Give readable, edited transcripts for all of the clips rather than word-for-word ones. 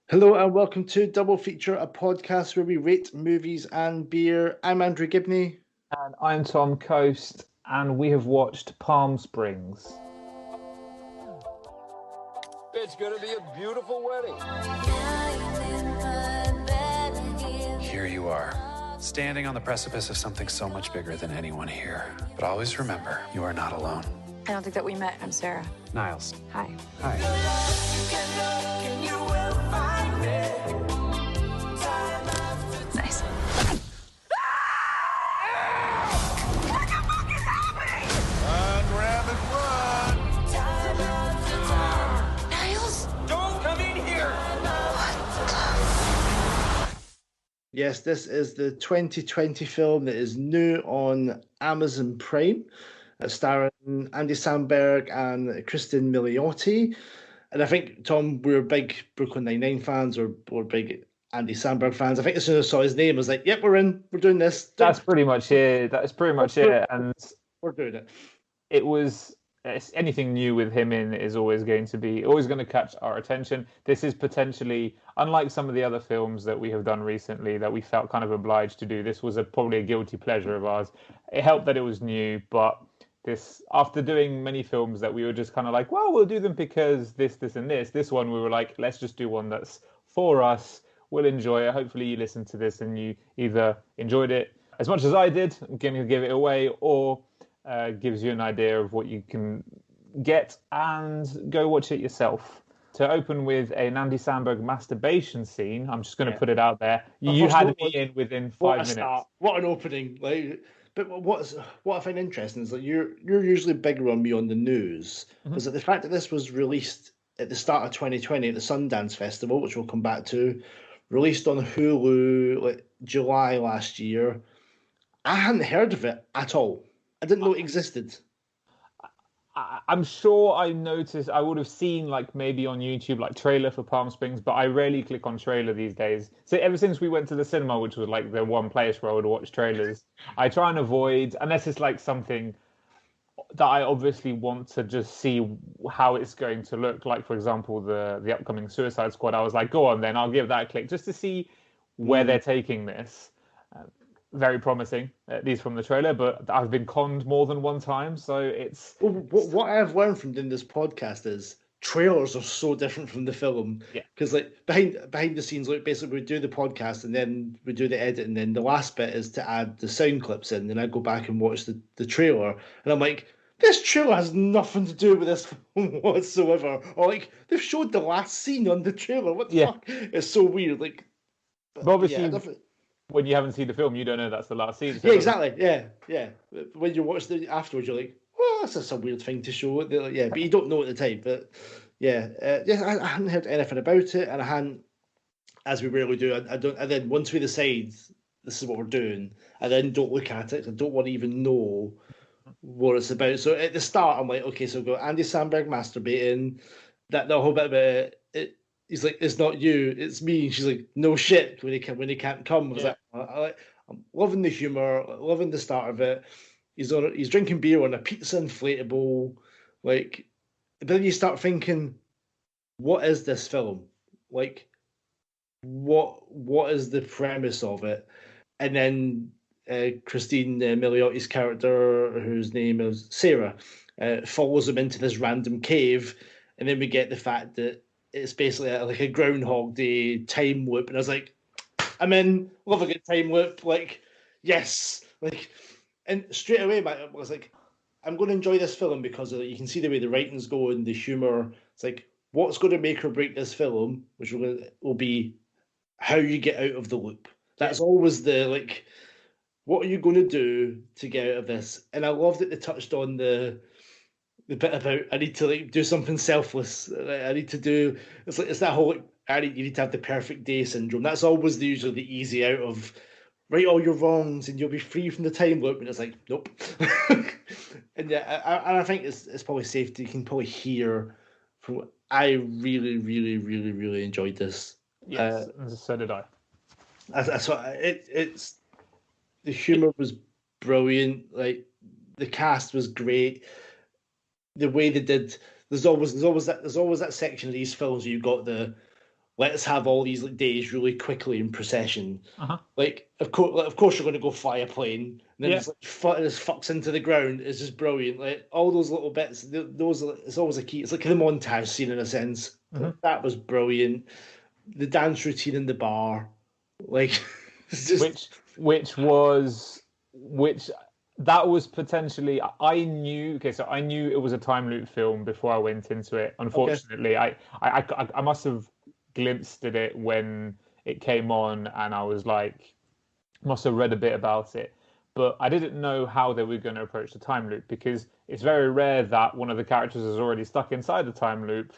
Hello and welcome to Double Feature, a podcast where we rate movies and beer. I'm Andrew Gibney. And I'm Tom Coast, and we have watched Palm Springs. It's going to be a beautiful wedding. Here you are, standing on the precipice of something so much bigger than anyone here. But always remember, you are not alone. I don't think that we met. I'm Sarah. Niles. Hi. Hi. Nice. Run, rabbit, run! Niles? Don't come in here! Yes, this is the 2020 film that is new on Amazon Prime, starring Andy Samberg and Kristen Milioti. And I think, Tom, we're big Brooklyn Nine-Nine fans, or we're big Andy Samberg fans. I think as soon as I saw his name, I was like, yep, we're in. We're doing this. That's pretty much it. That's pretty much it. And We're doing it. anything new with him in is always going to catch our attention. This is potentially, unlike some of the other films that we have done recently that we felt kind of obliged to do, this was probably a guilty pleasure of ours. It helped that it was new, but after doing many films that we were just kind of like, well, we'll do them because this, and this one we were like, let's just do one that's for us. We'll enjoy it. Hopefully you listen to this and you either enjoyed it as much as I did, I'm going to give it away, or gives you an idea of what you can get and go watch it yourself. To open with an Andy Samberg masturbation scene, I'm just going to put it out there. You had me in within 5 minutes. Start. What an opening! But what I find interesting is that you're usually bigger on me on the news. Is that the fact that this was released at the start of 2020 at the Sundance Festival, which we'll come back to, released on Hulu July last year. I hadn't heard of it at all. I didn't know it existed. I'm sure I noticed, I would have seen maybe on YouTube trailer for Palm Springs, but I rarely click on trailer these days. So ever since we went to the cinema, which was the one place where I would watch trailers, I try and avoid, unless it's something that I obviously want to just see how it's going to look. Like, for example, the upcoming Suicide Squad, I was like, go on then, I'll give that a click just to see where they're taking this. Very promising, at least from the trailer, but I've been conned more than one time, so it's... Well, what I've learned from doing this podcast is trailers are so different from the film. Yeah. Because behind the scenes, basically we do the podcast and then we do the edit, and then the last bit is to add the sound clips in, and I go back and watch the trailer, and I'm like, this trailer has nothing to do with this film whatsoever. Or they've showed the last scene on the trailer. What the fuck? It's so weird. But obviously, when you haven't seen the film, you don't know that's the last scene. So yeah, exactly. Yeah. When you watch it afterwards, you're like, well, that's just a weird thing to show. But you don't know at the time. But I hadn't heard anything about it, and I hadn't, as we rarely do. I don't. And then once we decide this is what we're doing, I then don't look at it. I don't want to even know what it's about. So at the start, I'm like, okay, so we've got Andy Samberg masturbating. That the whole bit about it. He's like, it's not you, it's me. And she's like, no shit, when he can't come. I was I'm loving the humor, loving the start of it. He's drinking beer on a pizza inflatable, but then you start thinking, what is this film? What is the premise of it? And then Christine Miliotti's character, whose name is Sarah, follows him into this random cave, and then we get the fact that it's basically a Groundhog Day time loop, and I was like, I'm in, love a good time loop, yes, and straight away I was like, I'm going to enjoy this film because you can see the way the writing's going, the humor. It's what's going to make or break this film, which will be how you get out of the loop. That's always the what are you going to do to get out of this? And I love that they touched on the bit about I need to do something selfless. I need to do it's that whole you need to have the perfect day syndrome. That's always usually the easy out of right all your wrongs and you'll be free from the time loop. And it's nope. And I think it's probably safe you can probably hear from what I really, really, really, really enjoyed this. Yes, so did I. It's the humor was brilliant. The cast was great. The way they did, there's always that section of these films where you've got the let's have all these like days really quickly in procession. Uh-huh. Like, of course, you're going to go fly a plane, and then Yeah. it's like this fucks into the ground. It's just brilliant. Like all those little bits, those it's always a key. It's like the montage scene in a sense. Mhm. That was brilliant. The dance routine in the bar, like, it's just which that was potentially, I knew it was a time loop film before I went into it. Unfortunately, I must have glimpsed at it when it came on, and I was like, must have read a bit about it, but I didn't know how they were going to approach the time loop, because it's very rare that one of the characters is already stuck inside the time loop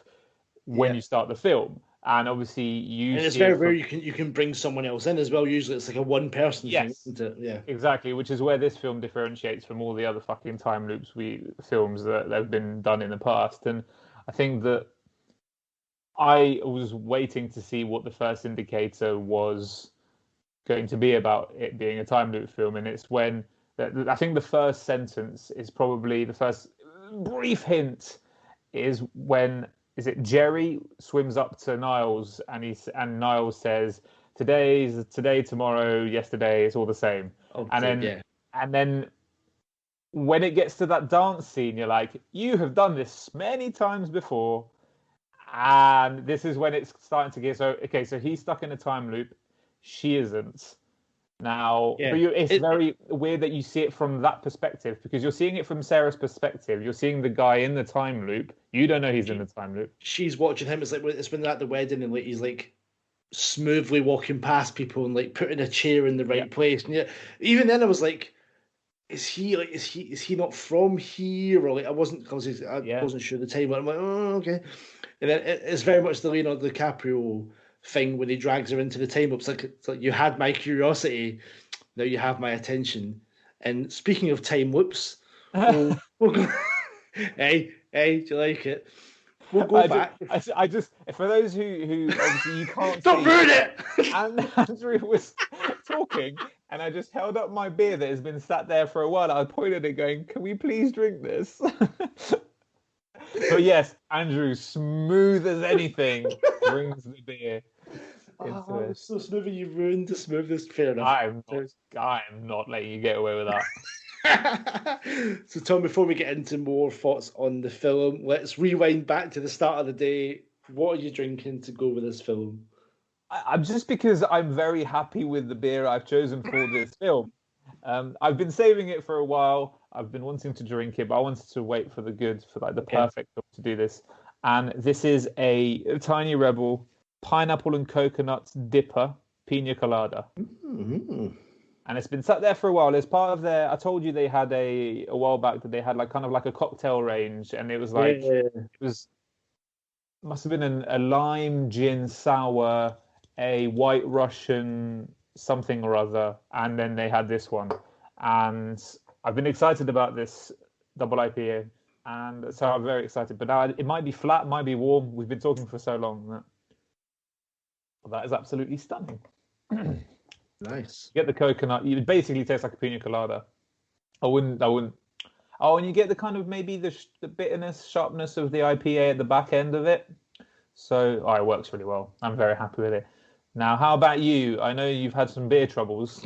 when you start the film. And obviously, and it's very rare you can bring someone else in as well. Usually, it's like a one person thing, isn't it? Yeah, exactly. Which is where this film differentiates from all the other fucking time loops films that have been done in the past. And I think that I was waiting to see what the first indicator was going to be about it being a time loop film, and it's when I think the first sentence is probably the first brief hint is when. Is it Jerry swims up to Niles and Niles says, today, tomorrow, yesterday, it's all the same. And then when it gets to that dance scene, you're like, you have done this many times before, and this is when it's starting to get so he's stuck in a time loop, she isn't. Now, but it's very weird that you see it from that perspective, because you're seeing it from Sarah's perspective. You're seeing the guy in the time loop. You don't know he's in the time loop. She's watching him. It's like it's when they're at the wedding and like he's like smoothly walking past people and like putting a chair in the right place. And even then I was like, is he not from here? Or like I wasn't sure the time. But I'm like, oh, okay. And then it's very much the Leonardo DiCaprio thing when he drags her into the time loop. It's like you had my curiosity, now you have my attention. And speaking of time loops, we'll go, hey, do you like it? We'll go back. I just for those who obviously you can't don't ruin it. And Andrew was talking, and I just held up my beer that has been sat there for a while. I pointed it, going, "Can we please drink this?" But yes, Andrew, smooth as anything, brings the beer into it. So smooth, you ruined the smoothest. Fair enough. I'm not letting you get away with that. So, Tom, before we get into more thoughts on the film, let's rewind back to the start of the day. What are you drinking to go with this film? I'm just because I'm very happy with the beer I've chosen for this film. I've been saving it for a while. I've been wanting to drink it, but I wanted to wait for the perfect film to do this. And this is a Tiny Rebel pineapple and coconut dipper pina colada. Mm-hmm. And it's been sat there for a while. It's part of I told you they had a while back that they had like kind of like a cocktail range, and it was like must have been a lime gin sour, a white Russian something or other, and then they had this one. And I've been excited about this double IPA, and so I'm very excited. But now it might be flat, might be warm. We've been talking for so long that is absolutely stunning. Nice. You get the coconut. It basically tastes like a pina colada. I wouldn't. Oh, and you get the kind of maybe the bitterness, sharpness of the IPA at the back end of it. So it works really well. I'm very happy with it. Now, how about you? I know you've had some beer troubles.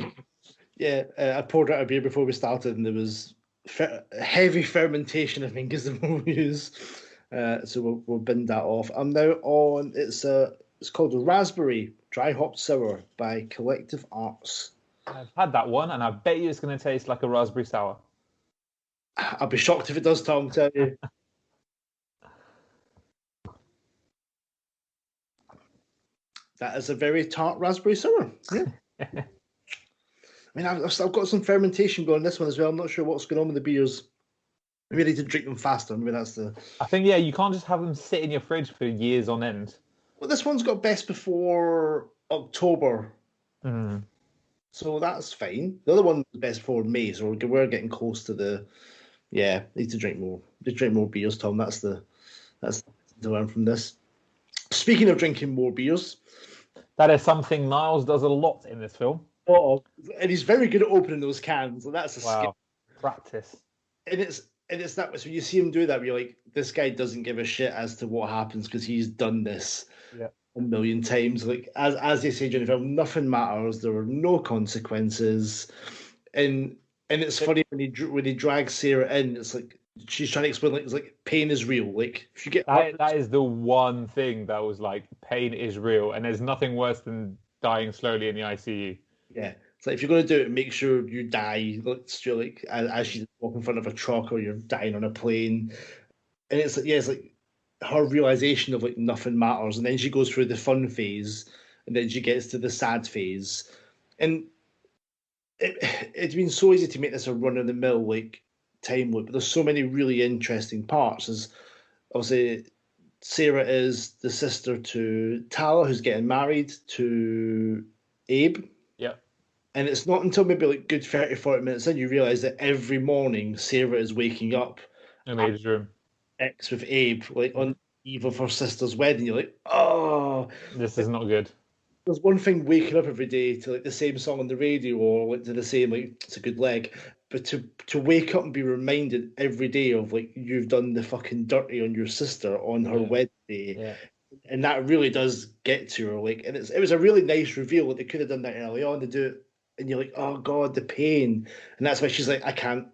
Yeah, I poured out a beer before we started, and there was heavy fermentation, I think, is the word we use. So we'll bin that off. I'm now on. It's called a Raspberry Dry Hopped Sour by Collective Arts. I've had that one, and I bet you it's going to taste like a raspberry sour. I'll be shocked if it does, Tom, tell you. That is a very tart raspberry sour. Yeah. I mean, I've got some fermentation going on this one as well. I'm not sure what's going on with the beers. Maybe I need to drink them faster. Maybe that's the... I think, you can't just have them sit in your fridge for years on end. Well, this one's got best before October. Mm. So that's fine. The other one's best before May, so we're getting close to the... Yeah, need to drink more. Just drink more beers, Tom. That's to learn from this. Speaking of drinking more beers... That is something Niles does a lot in this film. Oh, and he's very good at opening those cans. So that's a skill. Practice. And it's that way. So you see him do that, where you're like, this guy doesn't give a shit as to what happens because he's done this. Yeah. a million times. Like as they say during the film, nothing matters. There were no consequences, and it's funny when he drags Sarah in. It's like she's trying to explain like it's like pain is real. Like if you get hurt, That is the one thing that was like pain is real, and there's nothing worse than dying slowly in the ICU. yeah. It's like if you're going to do it, make sure you die. Like as she's walking in front of a truck or you're dying on a plane, and it's like it's like her realization of like nothing matters, and then she goes through the fun phase, and then she gets to the sad phase, and it's been so easy to make this a run of the mill like time loop, but there's so many really interesting parts. As obviously Sarah is the sister to Tala, who's getting married to Abe. Yeah. And it's not until maybe like good 30, 40 minutes in you realise that every morning Sarah is waking up In Abe's room. X with Abe, like on the eve of her sister's wedding. You're like, oh, This is not good. there's one thing waking up every day to like the same song on the radio or like to the same like it's a good leg, but to wake up and be reminded every day of like you've done the fucking dirty on your sister on her wedding day, and that really does get to her. Like, and it was a really nice reveal. Like they could have done that early on to do it, and you're like, oh god, the pain, and that's why she's like, I can't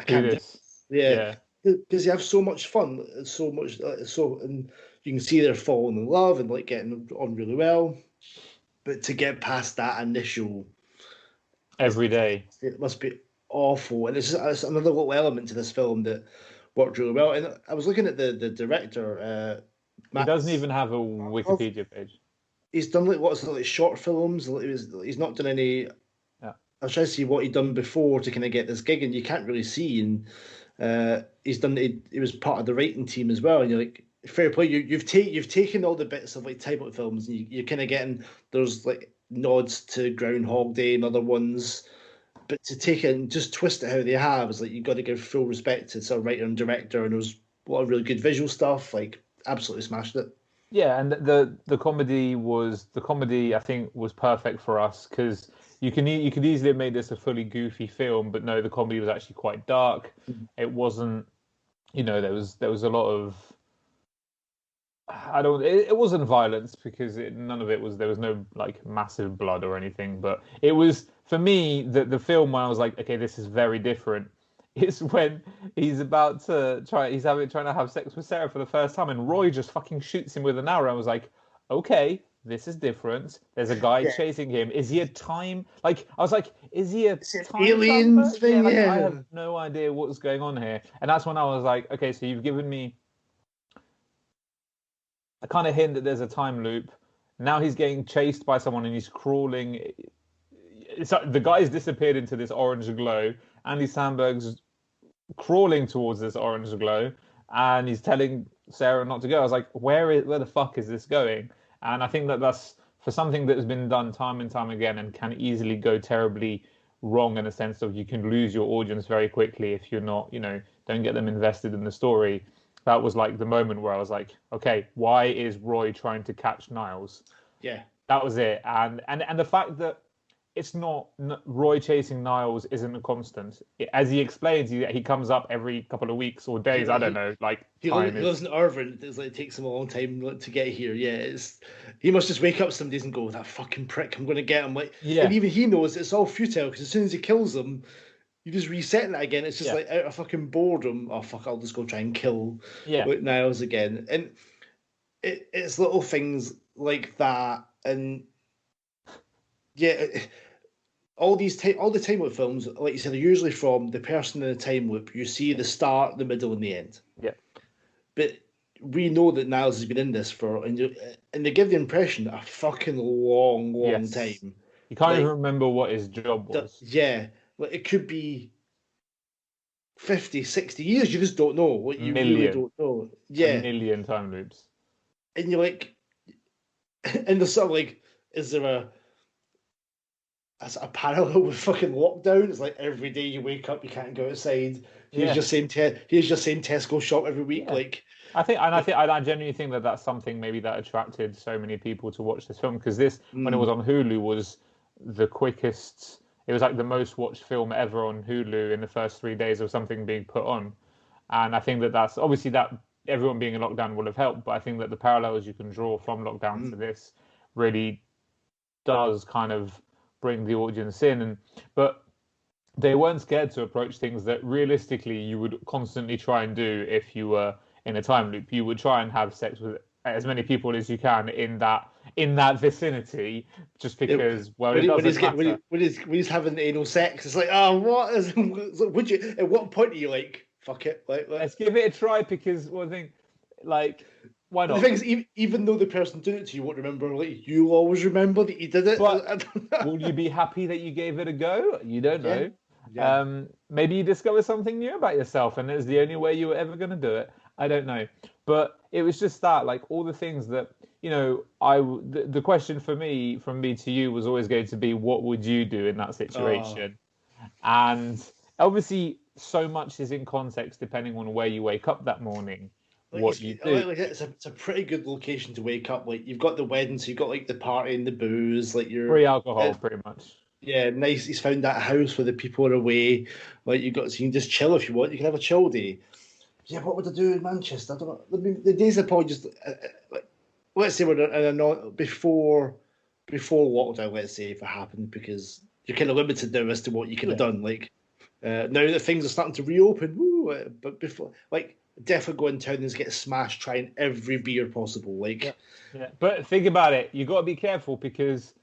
Do do this. yeah. Because you have so much fun, so much, and you can see they're falling in love and like getting on really well. But to get past that initial, Every day. it must be awful. And it's another little element to this film that worked really well. And I was looking at the director. He doesn't even have a Wikipedia page. He's done like lots of like short films. He's not done any. Yeah. I was trying to see what he'd done before to kind of get this gig, and you can't really see. And he's done. He was part of the writing team as well. And you're like, fair play. You've taken all the bits of like type of films, and you're kind of getting there's like nods to Groundhog Day and other ones, but to take it and just twist it how they have is like you've got to give full respect to sort of writer and director. And there was a lot of really good visual stuff. Like absolutely smashed it. Yeah, and the comedy I think was perfect for us because you could easily have made this a fully goofy film, but no, the comedy was actually quite dark. It wasn't, there was a lot of it wasn't violence because none of it was, there was no like massive blood or anything, but it was, for me, the film when I was like, okay, this is very different. It's when he's about to trying to have sex with Sarah for the first time, and Roy just fucking shoots him with an arrow. I was like, okay, this is different. There's a guy chasing him. Is he a time? Like, I was like, is he a time aliens thing? I have no idea what's going on here. And that's when I was like, okay, so you've given me a kind of hint that there's a time loop. Now he's getting chased by someone and he's crawling. It's like the guy's disappeared into this orange glow. Andy Samberg's crawling towards this orange glow, and he's telling Sarah not to go. I was like, where the fuck is this going? And I think that's for something that has been done time and time again and can easily go terribly wrong in the sense of you can lose your audience very quickly if you're not, don't get them invested in the story. That was like the moment where I was like, okay, why is Roy trying to catch Niles? Yeah, that was it. And the fact that it's not Roy chasing Niles isn't a constant. As he explains, he comes up every couple of weeks or days. I don't know. Like he lives in Irvine. It's like it takes him a long time to get here. Yeah, he must just wake up some days and go, that fucking prick, I'm going to get him. Like, yeah. And even he knows it's all futile because as soon as he kills him, you just resetting it again. It's just like out of fucking boredom. Oh fuck! I'll just go try and kill Niles again. And it's little things like that, and yeah. All the time loop films, like you said, are usually from the person in the time loop. You see the start, the middle, and the end. Yeah. But we know that Niles has been in this and they give the impression a fucking long time. You can't even remember what his job was. Like it could be 50, 60 years. You just don't know. What you really don't know. Yeah. A million time loops. And you're like, and there's sort of like, is there a parallel with fucking lockdown? It's like every day you wake up, you can't go outside. Here's your same Tesco shop every week. Yeah. Like, I genuinely think that that's something maybe that attracted so many people to watch this film because this, when it was on Hulu, was the quickest. It was like the most watched film ever on Hulu in the first 3 days of something being put on, and I think that that's obviously that everyone being in lockdown would have helped, but I think that the parallels you can draw from lockdown to this really does kind of bring the audience in. But they weren't scared to approach things that realistically you would constantly try and do if you were in a time loop. You would try and have sex with as many people as you can in that vicinity, just because when he's having anal sex, it's like, oh, what is? Would you? At what point are you like, fuck it, like let's give it a try? Because one thing, like, why not? The thing is, even though the person doing it to you won't remember, like, you'll always remember that you did it. But will you be happy that you gave it a go? You don't know. Yeah. Maybe you discover something new about yourself, and it's the only way you were ever going to do it. I don't know. But it was just that, like, all the things that, you know, the question from me to you was always going to be, what would you do in that situation? And obviously, so much is in context depending on where you wake up that morning. Like, what you do. Like, it's a pretty good location to wake up. Like, you've got the wedding, so you've got like the party and the booze, like you're free alcohol, pretty much. Yeah, nice. He's found that house where the people are away. Like, so you can just chill if you want. You can have a chill day. Yeah, what would I do in Manchester? I don't know. I mean, the days are probably just like, let's say we're in a before lockdown. Let's say if it happened, because you're kind of limited now as to what you could have done. Like now that things are starting to reopen, but before, like, definitely go in town and get smashed trying every beer possible. Like, yeah. But think about it. You got to be careful because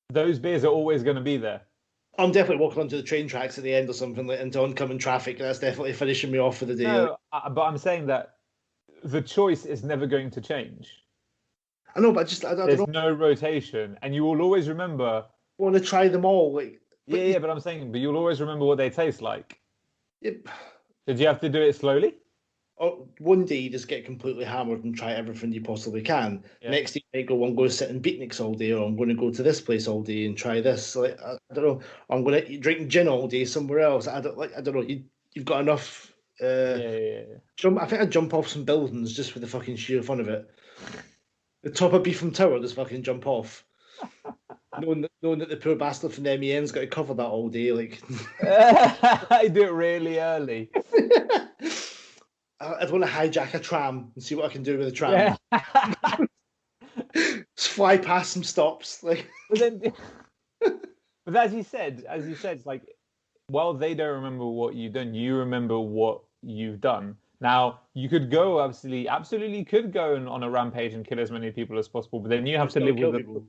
those beers are always going to be there. I'm definitely walking onto the train tracks at the end or something, like, into oncoming traffic. That's definitely finishing me off for the day. No, but I'm saying that the choice is never going to change. I know, but I don't know. There's no rotation, and you will always remember. I want to try them all. Like, but I'm saying, but you'll always remember what they taste like. Yep. Did you have to do it slowly? One day you just get completely hammered and try everything you possibly can. Yeah. Next day you might go, I'm going to sit in beatniks all day, or I'm going to go to this place all day and try this. Like, I don't know. I'm going to drink gin all day somewhere else. I don't know. You've got enough. I think I'd jump off some buildings just for the fucking sheer fun of it. The top of Beetham Tower, just fucking jump off. knowing that the poor bastard from the MEN's got to cover that all day. Like, I do it really early. I'd want to hijack a tram and see what I can do with a tram. Yeah. Just fly past some stops. Like, but as you said, it's like, while they don't remember what you've done, you remember what you've done. Now, you could go, absolutely could go on a rampage and kill as many people as possible, but then you have to live with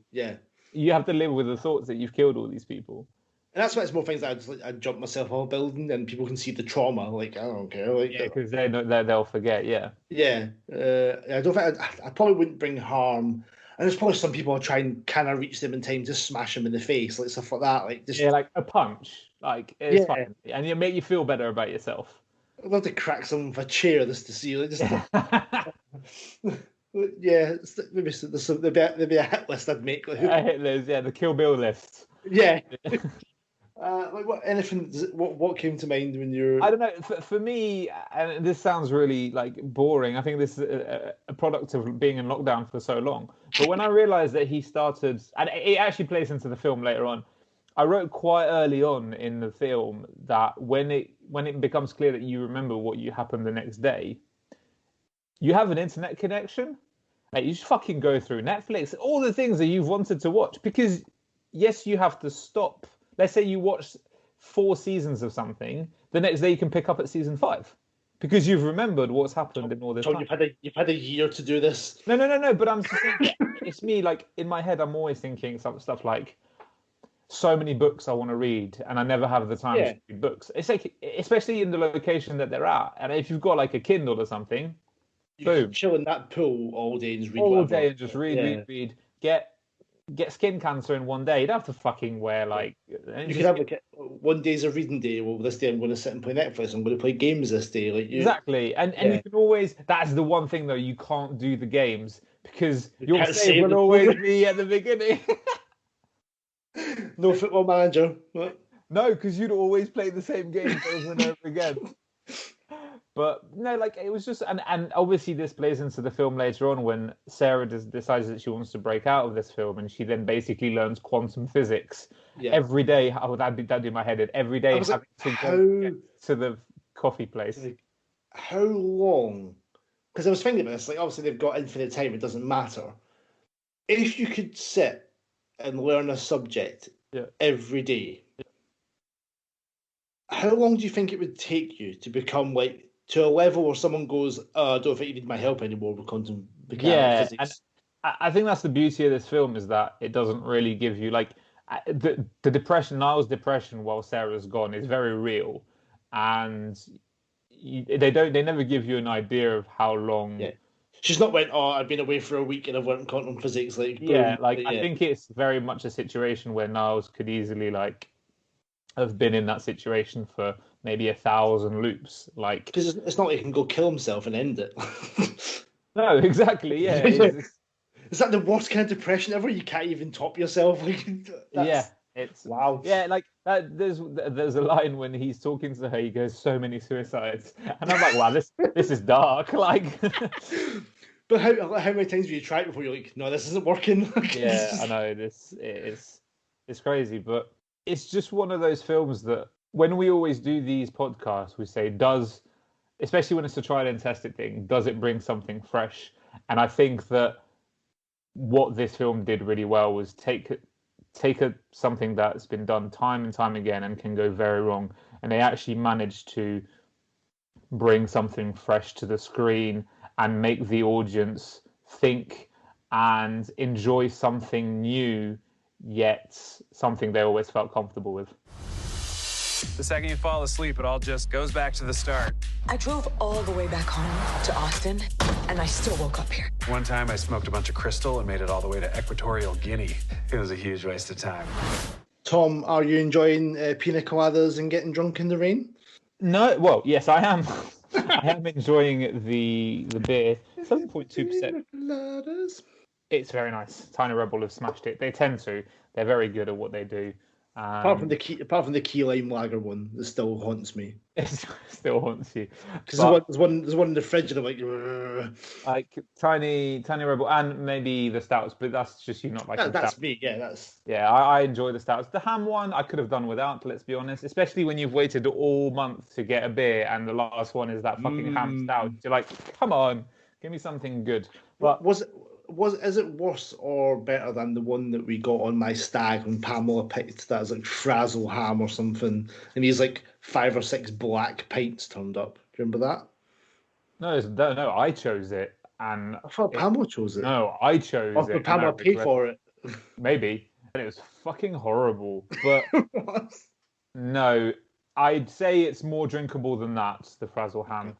you have to live with the thoughts that you've killed all these people. And that's why it's more things that I'd jump myself off a building and people can see the trauma. Like, I don't care. Like, because they'll forget. Yeah. Yeah. I don't think I probably wouldn't bring harm. And there's probably some people who try and kind of reach them in time to smash them in the face, like stuff like that. Like, just like a punch. Like, it's fine, and it make you feel better about yourself. I'd love to crack someone with a chair just to see. Like, just there'd be a hit list I'd make. Like, Hitler's, the Kill Bill list. Yeah. Like, what came to mind when you're? I don't know. For me, and this sounds really like boring. I think this is a product of being in lockdown for so long. But when I realized that he started, and it actually plays into the film later on, I wrote quite early on in the film that when it becomes clear that you remember what you happened the next day, you have an internet connection. Like, you just fucking go through Netflix, all the things that you've wanted to watch, because yes, you have to stop. Let's say you watch 4 seasons of something, the next day you can pick up at season 5 because you've remembered what's happened in all this time. You've had a year to do this. No. But I'm thinking, it's me. Like, in my head, I'm always thinking some stuff like, so many books I want to read, and I never have the time to read books. It's like, especially in the location that they're at, and if you've got like a Kindle or something, boom, chill in that pool all day and just read all day and just read. Get skin cancer in one day. You don't have to fucking wear like. You could have like one day's a reading day. Well, this day I'm going to sit and play Netflix. I'm going to play games this day. Like, exactly, and you can always. That's the one thing though. You can't do the games because your save will always be at the beginning. No Football Manager. What? No, because you'd always play the same game over and over again. But no, like, it was just, and obviously this plays into the film later on when Sarah decides that she wants to break out of this film, and she then basically learns quantum physics every day. Oh, that'd do my head in. Every day having to go to the coffee place. Like, how long because I was thinking about this, like obviously they've got infinite time, it doesn't matter. If you could sit and learn a subject every day, how long do you think it would take you to become like to a level where someone goes, "Oh, I don't think you need my help anymore with quantum mechanics, physics"? And I think that's the beauty of this film is that it doesn't really give you like the depression. Niall's depression while Sarah's gone is very real, and they never give you an idea of how long. Yeah. She's not went, "Oh, I've been away for a week and I've learned quantum physics." Like, yeah, boom. like I think it's very much a situation where Niles could easily like have been in that situation for maybe 1,000 loops. Like, because it's not like he can go kill himself and end it. No, exactly. Yeah, is that the worst kind of depression ever? You can't even top yourself. Like, it's wow. Yeah, like that. There's a line when he's talking to her. He goes, "So many suicides," and I'm like, "Wow, this is dark." Like, but how many times have you tried before you're like, "No, this isn't working"? Yeah, I know it's crazy, but it's just one of those films that when we always do these podcasts, we say, especially when it's a tried and tested thing, does it bring something fresh? And I think that what this film did really well was take something that's been done time and time again and can go very wrong, and they actually managed to bring something fresh to the screen and make the audience think and enjoy something new, yet something they always felt comfortable with. The second you fall asleep, it all just goes back to the start. I drove all the way back home to Austin, and I still woke up here. One time I smoked a bunch of crystal and made it all the way to Equatorial Guinea. It was a huge waste of time. Tom, are you enjoying pina coladas and getting drunk in the rain? No, well, yes, I am. I am enjoying the beer. 7.2%. It's very nice. Tiny Rebel have smashed it. They tend to. They're very good at what they do. Apart from the key lime lager one, that still haunts me. It still haunts you. Because there's one in the fridge, and I'm like, "Rrr." Like Tiny Rebel, and maybe the stouts, but that's just you not liking that's stouts. me. Yeah, that's. Yeah, I enjoy the stouts. The ham one I could have done without. Let's be honest, especially when you've waited all month to get a beer, and the last one is that fucking ham stout. You're like, come on, give me something good. But is it worse or better than the one that we got on my stag when Pamela picked that was like frazzle ham or something, and he's like 5 or 6 black pints turned up? Do you remember that? No, I chose it, and I thought Pamela chose it. No, I chose it. Pamela paid for it. Maybe, and it was fucking horrible. But no, I'd say it's more drinkable than that. The frazzle ham.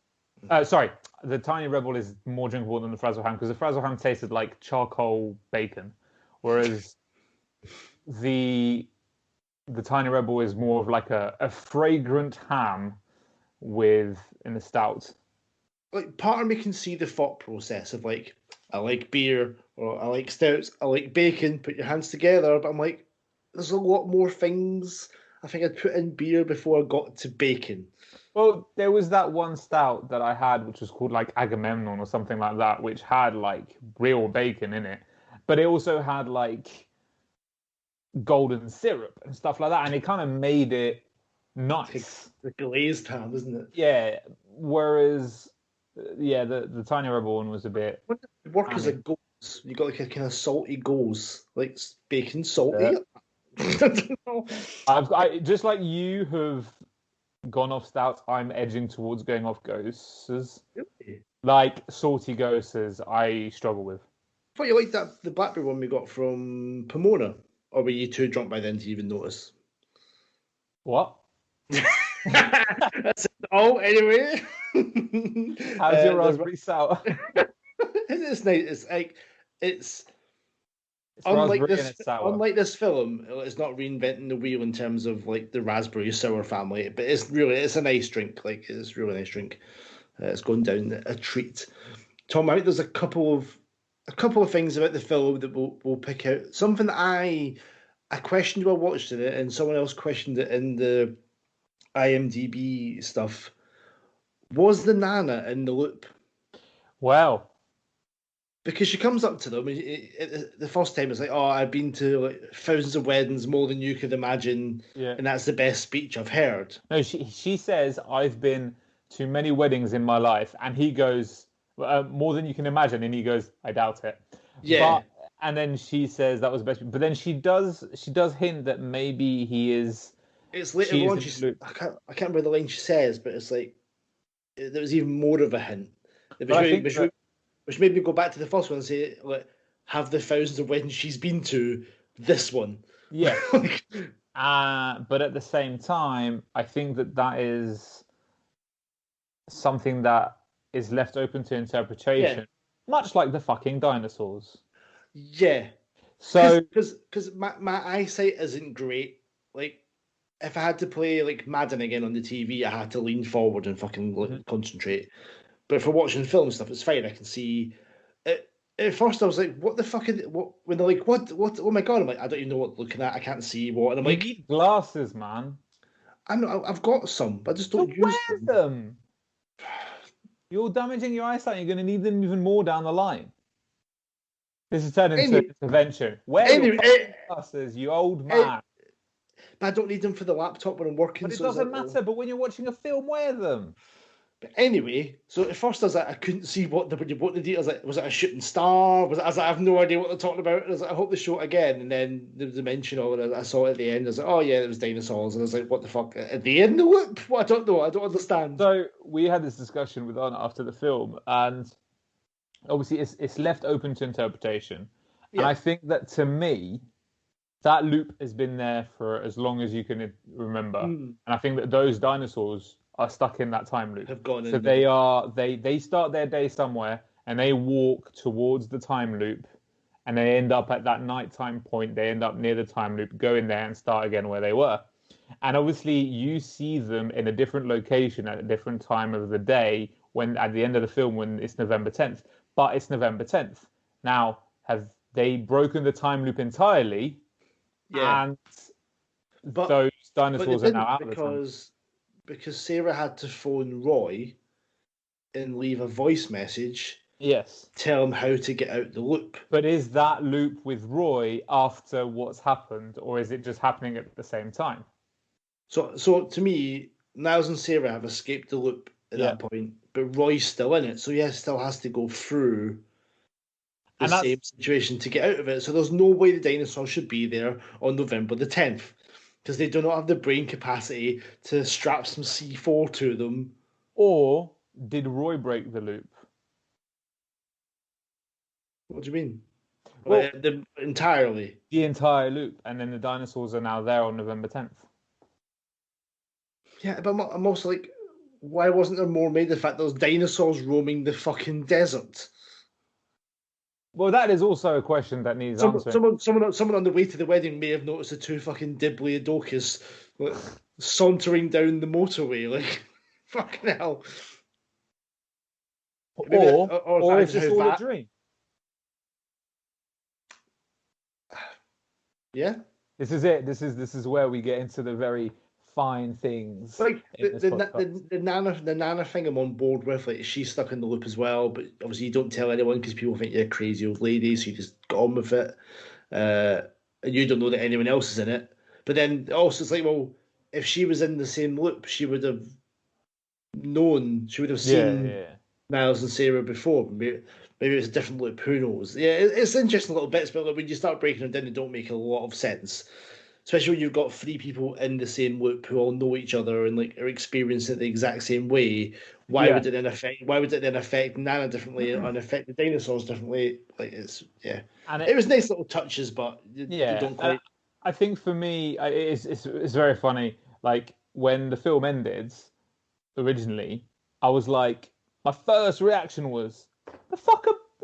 Sorry, the Tiny Rebel is more drinkable than the Frazzle Ham because the Frazzle Ham tasted like charcoal bacon, whereas the Tiny Rebel is more of like a fragrant ham in the stout. Like, part of me can see the thought process of like, I like beer or I like stouts, I like bacon. Put your hands together, but I'm like, there's a lot more things. I think I'd put in beer before I got to bacon. Well, there was that one stout that I had, which was called like Agamemnon or something like that, which had like real bacon in it, but it also had like golden syrup and stuff like that, and it kind of made it nice. The glazed ham, isn't it? Yeah. Whereas, the Tiny Rebel one was a bit. What did work as a goes? You got like a kind of salty goes, like bacon salty. Yeah. I don't know. I just like you have gone off stouts, I'm edging towards going off ghosts. Really? Like salty ghosts, I struggle with. I thought you liked the blackberry one we got from Pomona, or were you too drunk by then to even notice? What? That's all anyway. How's your raspberry sour? It's nice. It's like it's unlike this film, it's not reinventing the wheel in terms of like the raspberry sour family, but it's a nice drink. Like, it's a really nice drink. It's going down a treat. Tom, I think there's a couple of things about the film that we'll pick out. Something that I questioned while watching it, and someone else questioned it in the IMDb stuff. Was the Nana in the loop? Well, because she comes up to them, the first time it's like, "Oh, I've been to like thousands of weddings, more than you could imagine, and that's the best speech I've heard." No, she says, "I've been to many weddings in my life," and he goes, more than you can imagine. And he goes, I doubt it. Yeah. And then she says that was the best. But then she does hint that maybe he is. It's later on. I can't remember the line she says, but it's like there was even more of a hint, which made me go back to the first one and say, like, have the thousands of weddings she's been to this one? Yeah. But at the same time, I think that is something that is left open to interpretation, much like the fucking dinosaurs. Yeah. So because my eyesight isn't great. Like, if I had to play like Madden again on the TV, I had to lean forward and fucking concentrate. But for watching film stuff, it's fine. I can see. At first, I was like, "What the fuck is what?" When they're like, "What? Oh my god!" I'm like, "I don't even know what I'm looking at. I can't see what." And I'm like, "You need glasses, man." I've got some, but I just don't use them. You're damaging your eyesight. You're going to need them even more down the line. This is turning into an intervention. Wear your glasses, you old man. But I don't need them for the laptop when I'm working. But it doesn't matter. But when you're watching a film, wear them. But anyway, so at first I was like, I couldn't see what the details. Like, was it a shooting star? I was like, I have no idea what they're talking about. And I was like, I hope they show it again. And then there was a mention of it. I saw it at the end. I was like, oh yeah, it was dinosaurs. And I was like, what the fuck? At the end, the loop? Well, I don't know. I don't understand. So we had this discussion with Anna after the film, and obviously it's left open to interpretation. Yeah. And I think that, to me, that loop has been there for as long as you can remember. And I think that those dinosaurs are stuck in that time loop. Have gone in. So they start their day somewhere and they walk towards the time loop, and they end up at that nighttime point. They end up near the time loop, go in there and start again where they were. And obviously you see them in a different location at a different time of the day when at the end of the film when it's November 10th. But it's November 10th. Now, have they broken the time loop entirely? Yeah. And those dinosaurs are now out of the time. Because Sarah had to phone Roy and leave a voice message. Yes. Tell him how to get out the loop. But is that loop with Roy after what's happened, or is it just happening at the same time? So to me, Niles and Sarah have escaped the loop at that point, but Roy's still in it. So he still has to go through the same situation to get out of it. So there's no way the dinosaur should be there on November the 10th. Because they do not have the brain capacity to strap some C4 to them. Or did Roy break the loop? What do you mean? Well, entirely. The entire loop. And then the dinosaurs are now there on November 10th. Yeah, but I'm also like, why wasn't there more made of the fact there's dinosaurs roaming the fucking desert? Well, that is also a question that needs answering. Someone on the way to the wedding may have noticed the two fucking Diplodocus sauntering down the motorway. Like, fucking hell. Or is this all a dream? Yeah. This is it. This is where we get into the very fine things. Like the Nana thing I'm on board with. Like, she's stuck in the loop as well, but obviously you don't tell anyone because people think you're a crazy old lady, so you just get on with it, and you don't know that anyone else is in it. But then also it's like, well, if she was in the same loop, she would have known. She would have seen Niles and Sarah before. Maybe it's a different loop. Who knows? Yeah, it's interesting little bits, but like, when you start breaking them down, they don't make a lot of sense. Especially when you've got three people in the same loop who all know each other and like are experiencing it the exact same way. Why would it then affect Nana differently and affect the dinosaurs differently? Like and it was nice little touches, but you don't quite. I think for me, it's very funny. Like when the film ended originally, I was like, my first reaction was, what the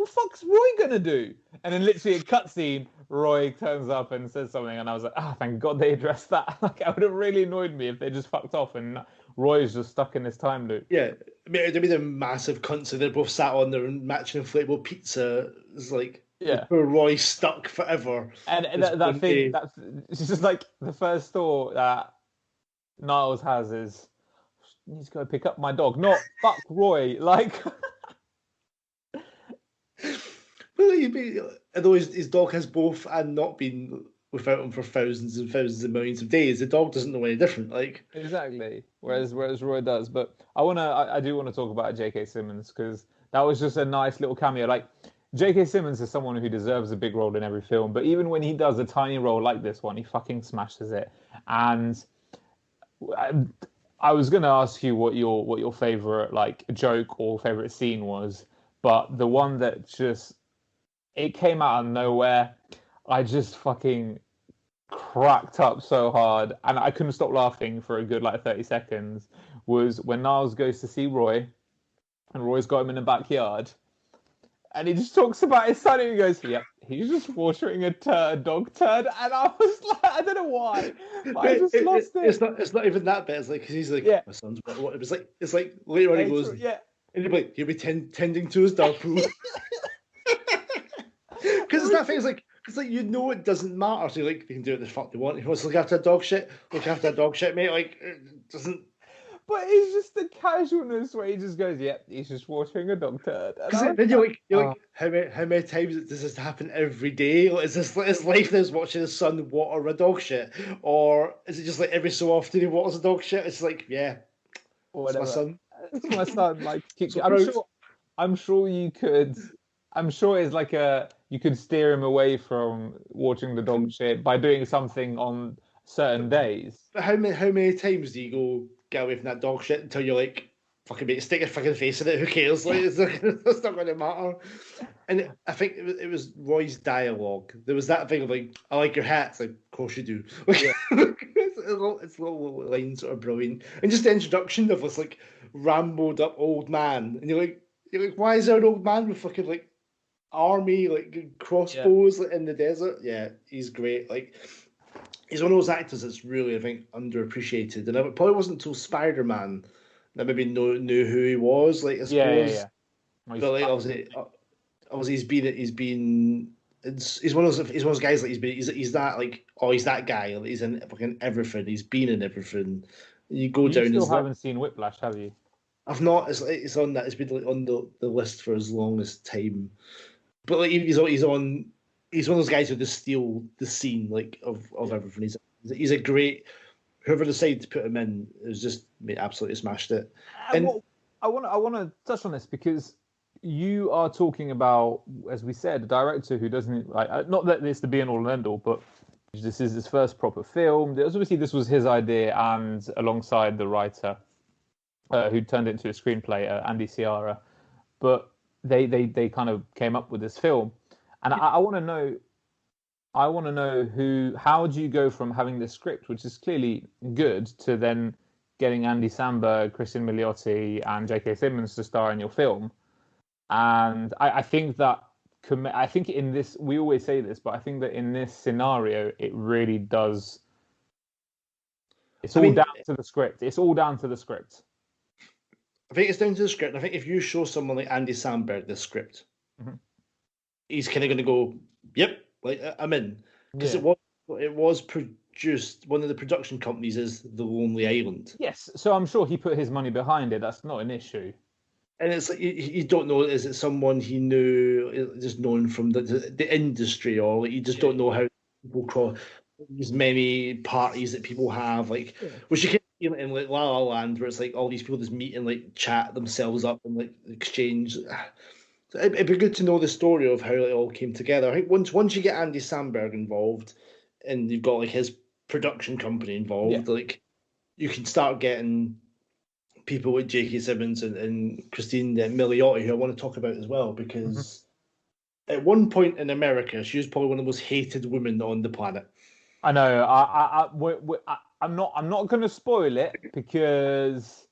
fuck's Roy gonna do? And then literally a cutscene, Roy turns up and says something, and I was like, thank God they addressed that. Like, it would have really annoyed me if they just fucked off and Roy's just stuck in this time loop. Yeah, I mean, it'd be the massive cunts, so they're both sat on their matching inflatable pizza. It's like, poor Roy stuck forever. And that thing, it's just like the first thought that Niles has is, I need to go pick up my dog. Not fuck Roy. Like. Well, although his dog has both and not been without him for thousands and thousands and millions of days, the dog doesn't know any different. Like, exactly. Whereas Roy does. But I do want to talk about J.K. Simmons, because That was just a nice little cameo. Like, J.K. Simmons is someone who deserves a big role in every film, but even when he does a tiny role like this one, he fucking smashes it. And I was going to ask you what your favorite like joke or favorite scene was, but the one that just it came out of nowhere, I just fucking cracked up so hard, and I couldn't stop laughing for a good like 30 seconds. Was when Niles goes to see Roy, and Roy's got him in the backyard. And he just talks about his son, and he goes, "Yep, he's just watering a dog turd." And I was like, I don't know why, but I just lost it. It's not even that bit. It's like, because he's like, Yeah. my son's what? It's like later on he goes, Yeah. and he'll be tending to his dog poo. Because it's that thing. It's like you know it doesn't matter. So like they can do what the fuck they want. He wants to look after a dog shit. Look after a dog shit, mate. Like it doesn't. But it's just the casualness where he just goes, "Yep, he's just watering a dog turd." Because then you're like, how many times does this happen every day? Like, is this his life is watching his son water a dog shit, or is it just like every so often he waters a dog shit? It's like, yeah, Or it's whatever. my son. It's my son. Like, So I'm sure you could. I'm sure it's like you could steer him away from watching the dog shit by doing something on certain days. But how many times do you go get away from that dog shit until you're like, fucking mate, stick your fucking face in it, who cares? Like, it's not going to matter. And I think it was Roy's dialogue. There was that thing of like, I like your hat. It's like, of course you do. Yeah. it's little lines that are brilliant. And just the introduction of this like rambled up old man. And you're like, why is there an old man with fucking like army, like crossbows like, in the desert? Yeah, he's great. Like, he's one of those actors that's really, I think, underappreciated. And it probably wasn't until Spider-Man that maybe knew who he was. Like, I suppose. Yeah. But like, obviously, he's one of those guys. Like, he's that like, oh, he's that guy. Like, he's in fucking everything. He's been in everything. You go down. You still haven't seen Whiplash, have you? I've not. It's on that. It's been like on the list for as long as time. But like, he's on. He's one of those guys who just steal the scene, like of everything. He's a great. Whoever decided to put him in has just absolutely smashed it. And I want to touch on this because you are talking about, as we said, a director who doesn't like. Not that it's the be and all and end all, but this is his first proper film. Obviously, this was his idea, and alongside the writer who turned it into a screenplay, Andy Samberg. But they kind of came up with this film. And I want to know. How do you go from having this script, which is clearly good, to then getting Andy Samberg, Christian Milioti, and J.K. Simmons to star in your film? And I think that in this, we always say this, but I think that in this scenario, it really does. It's all down to the script. It's all down to the script. I think it's down to the script. I think if you show someone like Andy Samberg this script. Mm-hmm. He's kind of going to go, yep, like I'm in, because it was produced. One of the production companies is The Lonely Island. Yes, so I'm sure he put his money behind it. That's not an issue. And it's like you don't know, is it someone he knew, just known from the industry, or like, you just don't know how people cross these many parties that people have, like which you can see in like La La Land, where it's like all these people just meet and like chat themselves up and like exchange. So it'd be good to know the story of how it all came together. I think once you get Andy Samberg involved, and you've got like his production company involved, like you can start getting people with J.K. Simmons and Christine Milioti, who I want to talk about as well, because at one point in America, she was probably one of the most hated women on the planet. I know. I'm not going to spoil it because.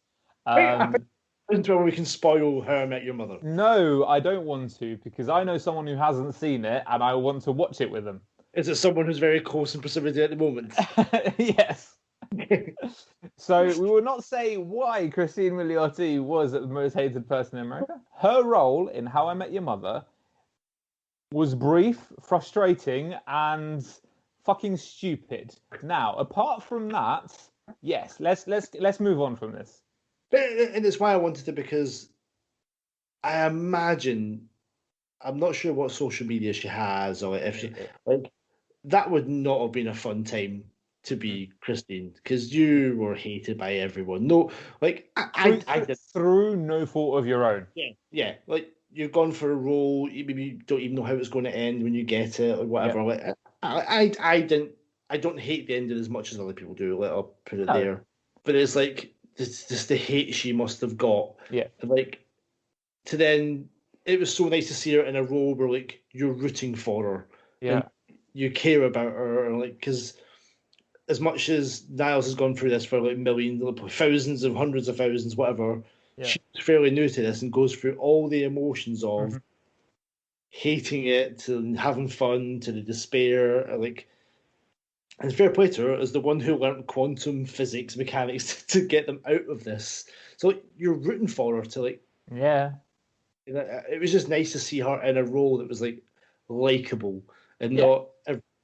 Where we can spoil How I Met Your Mother. No, I don't want to, because I know someone who hasn't seen it and I want to watch it with them. Is it someone who's very close in proximity at the moment? Yes. So we will not say why Christine Milioti was the most hated person in America. Her role in How I Met Your Mother was brief, frustrating, and fucking stupid. Now, apart from that, yes, let's move on from this. And it's why I wanted it, because I imagine, I'm not sure what social media she has, or if she, like, that would not have been a fun time to be Christine, because you were hated by everyone. No, like I did. Through no fault of your own. Yeah. Like you've gone for a role, you maybe don't even know how it's going to end when you get it or whatever. Yeah. Like I didn't. I don't hate the ending as much as other people do. Like, I'll put it there. But it's like just the hate she must have got. Yeah. Like to then, it was so nice to see her in a role where like you're rooting for her. Yeah. And you care about her, and like because as much as Niles has gone through this for like millions, thousands of hundreds of thousands, whatever, she's fairly new to this and goes through all the emotions of hating it to having fun to the despair, like. And fair play to her as the one who learned quantum physics mechanics to get them out of this. So like, you're rooting for her to like. Yeah. It was just nice to see her in a role that was like likable and not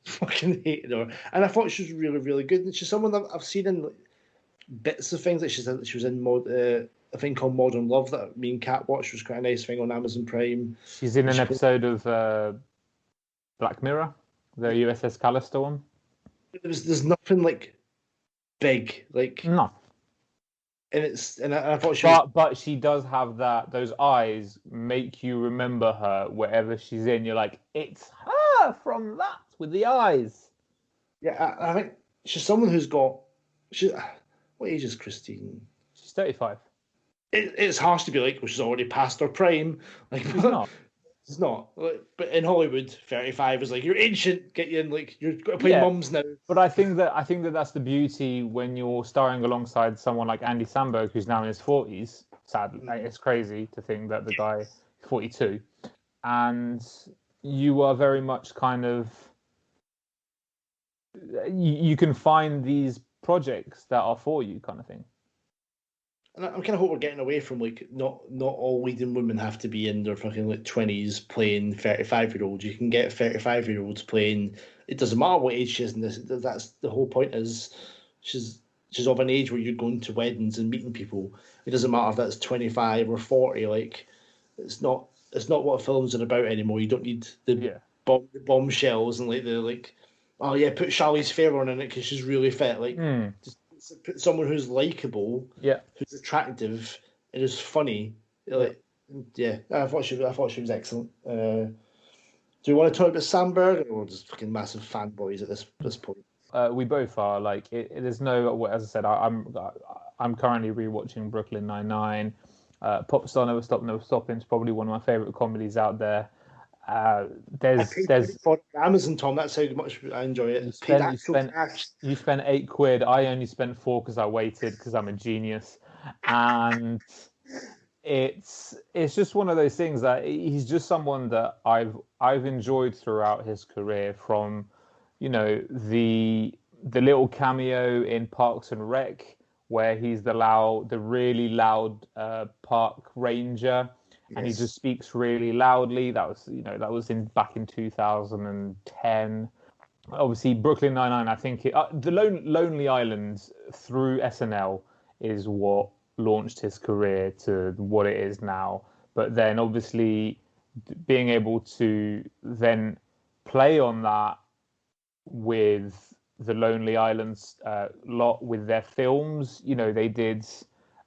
fucking hating her. And I thought she was really, really good. And she's someone that I've seen in like, bits of things. Like she was in a thing called Modern Love that me and Kat watched, was quite a nice thing on Amazon Prime. She's in an episode of Black Mirror, the USS Callisto one. There's nothing like big, like no. And I thought she but she does have those eyes make you remember her wherever she's in. You're like, it's her from that with the eyes. Yeah, I think she's someone who's got. What age is Christine? She's 35. It's harsh to be like, well, she's already past her prime. Like, she's not. It's not. But in Hollywood, 35 is like, you're ancient, get you in, like, you're going to play mums now. But I think that that's the beauty when you're starring alongside someone like Andy Samberg, who's now in his 40s. Sadly, it's crazy to think that the guy is 42. And you are very much kind of... You can find these projects that are for you kind of thing. And I kind of hope we're getting away from like not all leading women have to be in their fucking like 20s playing 35-year-olds. You can get 35-year-olds playing. It doesn't matter what age she is in this. That's the whole point. Is she's of an age where you're going to weddings and meeting people. It doesn't matter if that's 25 or 40. Like it's not what films are about anymore. You don't need the bombshells and like the like. Oh yeah, put Charlize Theron in it because she's really fit. Like just put someone who's likable, who's attractive, and is funny. Like, I thought she was excellent. Do we want to talk about Samberg, or just fucking massive fanboys at this point? We both are. Like, there's no. As I said, I'm currently rewatching Brooklyn Nine-Nine. Pop Star Never Stop Never Stopping is probably one of my favorite comedies out there. There's for Amazon, Tom. That's how much I enjoy it. You spent £8. I only spent £4 because I waited because I'm a genius, and it's just one of those things that he's just someone that I've enjoyed throughout his career. From the little cameo in Parks and Rec where he's the really loud park ranger. And he just speaks really loudly. That was back in 2010. Obviously, Brooklyn Nine-Nine. I think the Lonely Island through SNL is what launched his career to what it is now. But then, obviously, being able to then play on that with the Lonely Islands lot with their films, they did.